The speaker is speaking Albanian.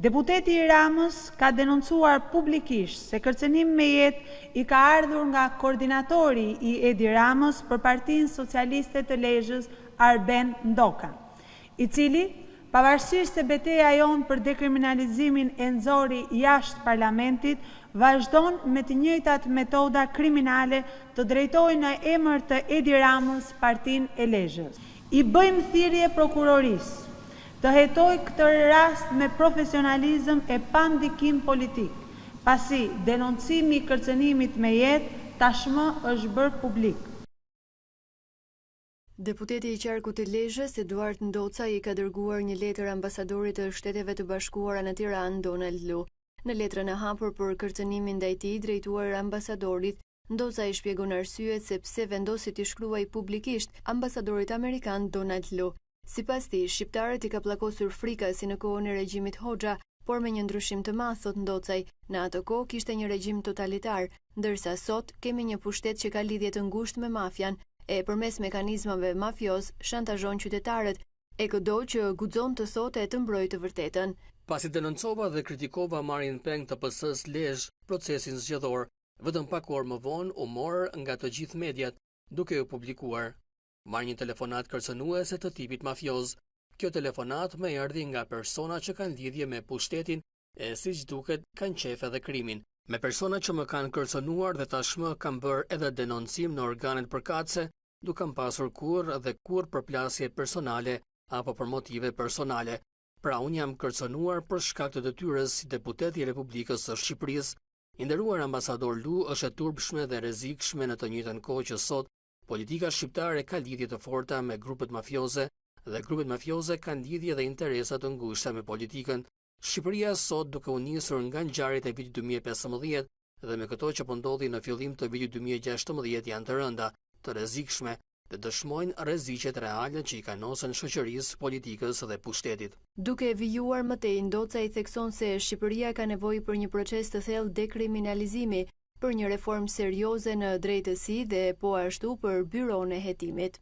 Deputeti i Ramës ka denoncuar publikisht se kërcënim me jetë i ka ardhur nga koordinatori i Edi Ramës për Partinë Socialiste të Lezhës, Arben Ndoka, i cili, pavarësisht se betejë jonë për dekriminalizimin e nxori jashtë parlamentit, vazhdon me të njëjtat metoda kriminale të drejtojë në emër të Edi Ramës Partinë e Lezhës. I bëjmë thirrje prokurorisë të hetoj këtë rast me profesionalizëm e pa ndikim politik, pasi denoncimi i kërcënimit me jetë tashmë është bërë publik. Deputeti i qarkut të Lezhës, Eduard Ndoca, i ka dërguar një letër ambasadorit të Shteteve të Bashkuara në Tiranë, Donald Lu. Në letrën e hapur për kërcënimin ndaj tij drejtuar ambasadorit, Ndoca i shpjegon arsyet se pse vendosi t'i shkruaj publikisht ambasadorit amerikan Donald Lu. Sipas tij, shqiptarët i ka pllakosur frika si në kohën e regjimit Hoxha, por me një ndryshim të madh, thot Ndocaj. Në atë kohë kishte një regjim totalitar, ndërsa sot kemi një pushtet që ka lidhje të ngushtë me mafian e përmes mekanizmave mafioz shantazhon qytetarët, e këdo që guxon të thotë e të mbrojë të vërtetën. Pasi denoncova dhe kritikova marrjen peng të PS-s Lezhë procesin zgjedhor, vetëm pak orë më vonë u morë nga të gjithë mediat, duke u publikuar. Marr një telefonat kërcënuese të tipit mafioz. Kjo telefonat më erdhi nga persona që kanë lidhje me pushtetin e siç duket kanë qef edhe krimin. Me persona që më kanë kërcënuar dhe tashmë kanë bërë edhe denoncim në organet përkatëse, duke pasur kur përplasje personale apo për motive personale. Pra unë jam kërcënuar për shkak të detyrës si deputet i Republikës së Shqipërisë. I nderuar ambasador Lu është e turpshme dhe rrezikshme në të njëjtën kohë që sot politika shqiptare ka lidhje të forta me grupet mafioze dhe grupet mafioze kanë lidhje dhe interesa të ngushta me politikën. Shqipëria sot duke u nisur nga ngjarjet e vitit 2015 dhe me këto që po ndodhi në fillim të vitit 2016 janë të rënda, të rrezikshme dhe dëshmojnë rreziqet reale që i kanosen shoqërisë, politikës dhe pushtetit. Duke vijuar më tej, Ndoca i thekson se Shqipëria ka nevojë për një proces të thellë dekriminalizimi, për një reformë serioze në drejtësi dhe po ashtu për byron e hetimit.